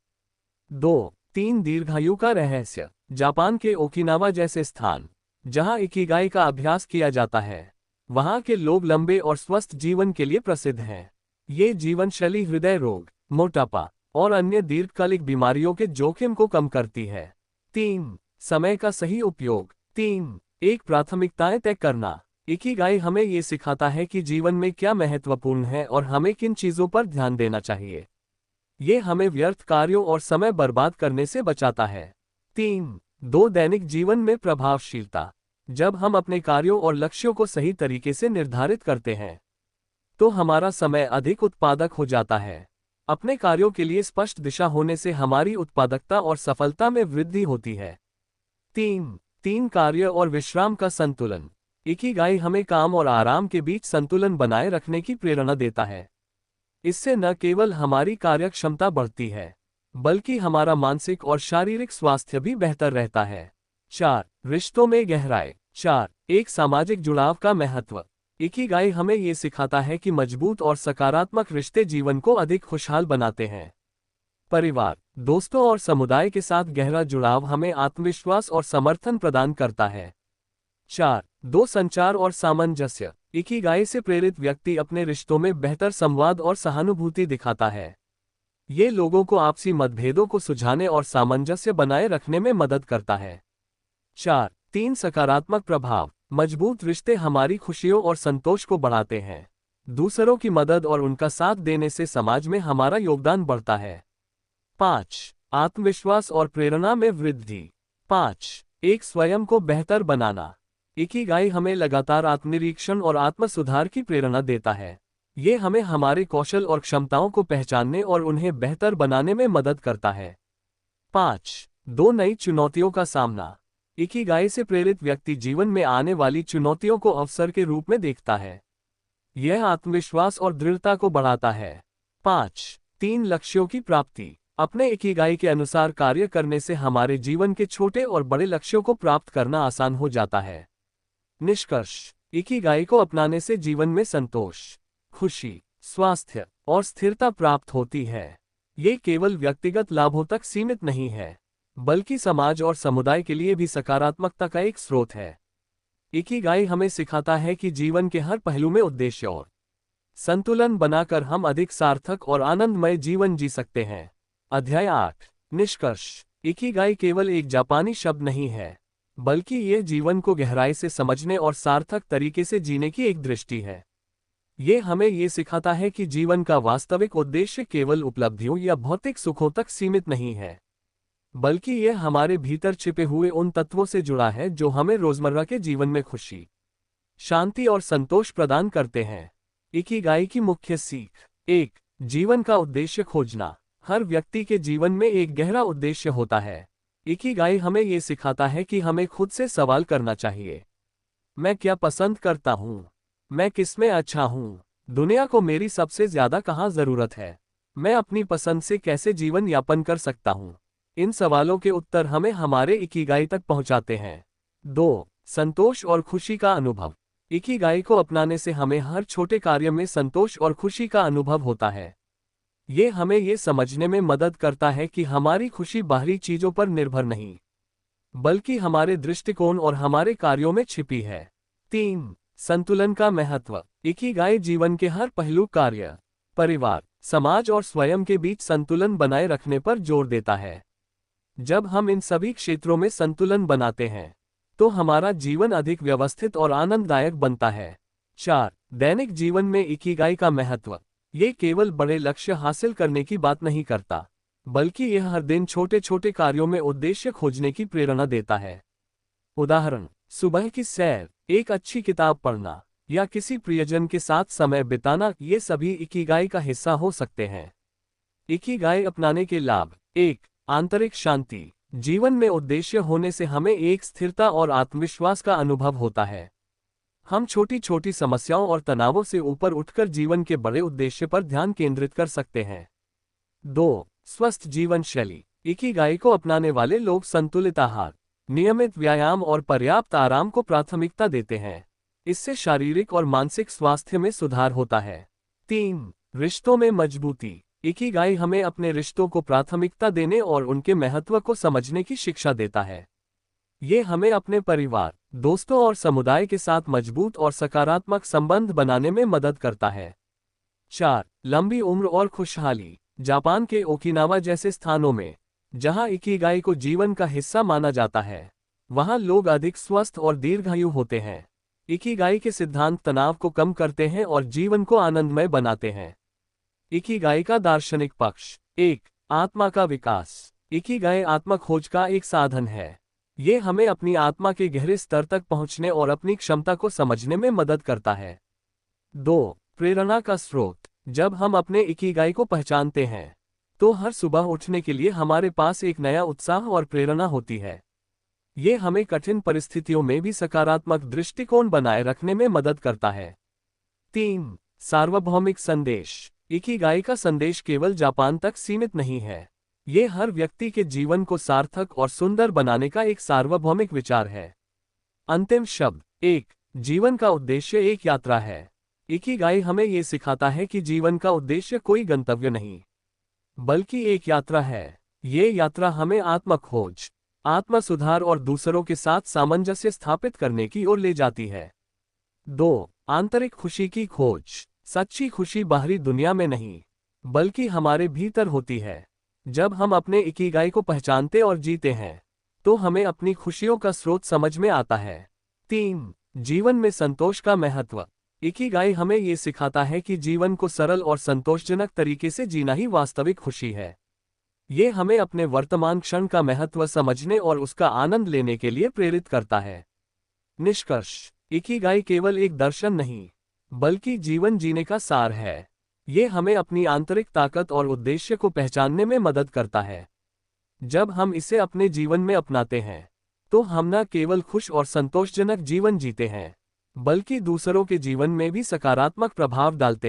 3. दीर्घायु का रहस्य। जापान के ओकिनावा जैसे स्थान, जहां इकिगाई का अभ्यास किया जाता है, वहां के लोग लंबे और स्वस्थ जीवन के लिए प्रसिद्ध हैं। ये जीवनशैली हृदय रोग, मोटापा और अन्य दीर्घकालिक बीमारियों के जोखिम को कम करती है। 3. समय का सही उपयोग। 3. एक प्राथमिकताएं तय करना। इकिगाई हमें ये सिखाता है कि जीवन में क्या महत्वपूर्ण है और हमें किन चीजों पर ध्यान देना चाहिए। ये हमें व्यर्थ कार्यों और समय बर्बाद करने से बचाता है। 3. दैनिक जीवन में प्रभावशीलता। जब हम अपने कार्यों और लक्ष्यों को सही तरीके से निर्धारित करते हैं, तो हमारा समय अधिक उत्पादक हो जाता है। अपने कार्यों के लिए स्पष्ट दिशा होने से हमारी उत्पादकता और सफलता में वृद्धि होती है। 3. कार्य और विश्राम का संतुलन। इकिगाई हमें काम और आराम के बीच संतुलन बनाए रखने की प्रेरणा देता है। इससे न केवल हमारी कार्यक्षमता बढ़ती है, बल्कि हमारा मानसिक और शारीरिक स्वास्थ्य भी बेहतर रहता है। 4. रिश्तों में गहराई। 4. एक सामाजिक जुड़ाव का महत्व। इकिगाई हमें ये सिखाता है कि मजबूत और सकारात्मक रिश्ते जीवन को अधिक खुशहाल बनाते हैं। परिवार, दोस्तों और समुदाय के साथ गहरा जुड़ाव हमें आत्मविश्वास और समर्थन प्रदान करता है। 4. दो संचार और सामंजस्य। इकिगाई से प्रेरित व्यक्ति अपने रिश्तों में बेहतर संवाद और सहानुभूति दिखाता है। ये लोगों को आपसी मतभेदों को सुलझाने और सामंजस्य बनाए रखने में मदद करता है। 4. 3 सकारात्मक प्रभाव। मजबूत रिश्ते हमारी खुशियों और संतोष को बढ़ाते हैं। दूसरों की मदद और उनका साथ देने से समाज में हमारा योगदान बढ़ता है। 5. आत्मविश्वास और प्रेरणा में वृद्धि। 5. एक स्वयं को बेहतर बनाना। इकिगाई हमें लगातार आत्मनिरीक्षण और आत्म सुधार की प्रेरणा देता है। ये हमें हमारे कौशल और क्षमताओं को पहचानने और उन्हें बेहतर बनाने में मदद करता है। 5. दो नई चुनौतियों का सामना। इकिगाई से प्रेरित व्यक्ति जीवन में आने वाली चुनौतियों को अवसर के रूप में देखता है। यह आत्मविश्वास और दृढ़ता को बढ़ाता है। 5. 3 लक्ष्यों की प्राप्ति। अपने इकिगाई के अनुसार कार्य करने से हमारे जीवन के छोटे और बड़े लक्ष्यों को प्राप्त करना आसान हो जाता है। निष्कर्ष, इकिगाई को अपनाने से जीवन में संतोष, खुशी, स्वास्थ्य और स्थिरता प्राप्त होती है। ये केवल व्यक्तिगत लाभों तक सीमित नहीं है, बल्कि समाज और समुदाय के लिए भी सकारात्मकता का एक स्रोत है। इकिगाई हमें सिखाता है कि जीवन के हर पहलू में उद्देश्य और संतुलन बनाकर हम अधिक सार्थक और आनंदमय जीवन जी सकते हैं। अध्याय 8। निष्कर्ष, इकिगाई केवल एक जापानी शब्द नहीं है, बल्कि यह जीवन को गहराई से समझने और सार्थक तरीके से जीने की एक दृष्टि है। ये हमें ये सिखाता है कि जीवन का वास्तविक उद्देश्य केवल उपलब्धियों या भौतिक सुखों तक सीमित नहीं है, बल्कि यह हमारे भीतर छिपे हुए उन तत्वों से जुड़ा है जो हमें रोजमर्रा के जीवन में खुशी, शांति और संतोष प्रदान करते हैं। इकिगाई की मुख्य सीख। 1. जीवन का उद्देश्य खोजना। हर व्यक्ति के जीवन में एक गहरा उद्देश्य होता है। इकिगाई हमें ये सिखाता है कि हमें खुद से सवाल करना चाहिए, मैं क्या पसंद करता हूँ, मैं किसमें अच्छा हूँ, दुनिया को मेरी सबसे ज्यादा कहाँ जरूरत है, मैं अपनी पसंद से कैसे जीवन यापन कर सकता हूँ। इन सवालों के उत्तर हमें हमारे इकिगाई तक पहुँचाते हैं। 2. संतोष और खुशी का अनुभव। इकिगाई को अपनाने से हमें हर छोटे कार्य में संतोष और खुशी का अनुभव होता है। ये हमें ये समझने में मदद करता है कि हमारी खुशी बाहरी चीजों पर निर्भर नहीं, बल्कि हमारे दृष्टिकोण और हमारे कार्यों में छिपी है। 3. संतुलन का महत्व। इकिगाई जीवन के हर पहलू, कार्य, परिवार, समाज और स्वयं के बीच संतुलन बनाए रखने पर जोर देता है। जब हम इन सभी क्षेत्रों में संतुलन बनाते हैं, तो हमारा जीवन अधिक व्यवस्थित और आनंददायक बनता है। 4. दैनिक जीवन में इकिगाई का महत्व। ये केवल बड़े लक्ष्य हासिल करने की बात नहीं करता, बल्कि यह हर दिन छोटे छोटे कार्यों में उद्देश्य खोजने की प्रेरणा देता है। उदाहरण, सुबह की सैर, एक अच्छी किताब पढ़ना या किसी प्रियजन के साथ समय बिताना, ये सभी इकिगाई का हिस्सा हो सकते हैं। इकिगाई अपनाने के लाभ। 1. आंतरिक शांति। जीवन में उद्देश्य होने से हमें एक स्थिरता और आत्मविश्वास का अनुभव होता है। हम छोटी छोटी समस्याओं और तनावों से ऊपर उठकर जीवन के बड़े उद्देश्य पर ध्यान केंद्रित कर सकते हैं। 2. स्वस्थ जीवन शैली। इकिगाई को अपनाने वाले लोग संतुलित आहार, नियमित व्यायाम और पर्याप्त आराम को प्राथमिकता देते हैं। इससे शारीरिक और मानसिक स्वास्थ्य में सुधार होता है। 3. रिश्तों में मजबूती। इकिगाई हमें अपने रिश्तों को प्राथमिकता देने और उनके महत्व को समझने की शिक्षा देता है। ये हमें अपने परिवार, दोस्तों और समुदाय के साथ मजबूत और सकारात्मक संबंध बनाने में मदद करता है। 4. लंबी उम्र और खुशहाली। जापान के ओकिनावा जैसे स्थानों में, जहां इकिगाई को जीवन का हिस्सा माना जाता है, वहां लोग अधिक स्वस्थ और दीर्घायु होते हैं। इकिगाई के सिद्धांत तनाव को कम करते हैं और जीवन को आनंदमय बनाते हैं। इकिगाई का दार्शनिक पक्ष। 1. आत्मा का विकास। इकिगाई आत्मा खोज का एक साधन है। ये हमें अपनी आत्मा के गहरे स्तर तक पहुंचने और अपनी क्षमता को समझने में मदद करता है। 2. प्रेरणा का स्रोत। जब हम अपने इकिगाई को पहचानते हैं, तो हर सुबह उठने के लिए हमारे पास एक नया उत्साह और प्रेरणा होती है। ये हमें कठिन परिस्थितियों में भी सकारात्मक दृष्टिकोण बनाए रखने में मदद करता है। 3. सार्वभौमिक संदेश। इकिगाई का संदेश केवल जापान तक सीमित नहीं है। ये हर व्यक्ति के जीवन को सार्थक और सुंदर बनाने का एक सार्वभौमिक विचार है। अंतिम शब्द। एक, जीवन का उद्देश्य एक यात्रा है। इकिगाई हमें ये सिखाता है कि जीवन का उद्देश्य कोई गंतव्य नहीं, बल्कि एक यात्रा है। ये यात्रा हमें आत्मखोज, आत्म सुधार और दूसरों के साथ सामंजस्य स्थापित करने की ओर ले जाती है। 2, आंतरिक खुशी की खोज। सच्ची खुशी बाहरी दुनिया में नहीं, बल्कि हमारे भीतर होती है। जब हम अपने इकिगाई को पहचानते और जीते हैं, तो हमें अपनी खुशियों का स्रोत समझ में आता है। 3, जीवन में संतोष का महत्व। इकिगाई हमें ये सिखाता है कि जीवन को सरल और संतोषजनक तरीके से जीना ही वास्तविक खुशी है। ये हमें अपने वर्तमान क्षण का महत्व समझने और उसका आनंद लेने के लिए प्रेरित करता है। निष्कर्ष। इकिगाई केवल एक दर्शन नहीं, बल्कि जीवन जीने का सार है। ये हमें अपनी आंतरिक ताकत और उद्देश्य को पहचानने में मदद करता है। जब हम इसे अपने जीवन में अपनाते हैं, तो हम न केवल खुश और संतोषजनक जीवन जीते हैं, बल्कि दूसरों के जीवन में भी सकारात्मक प्रभाव डालते हैं।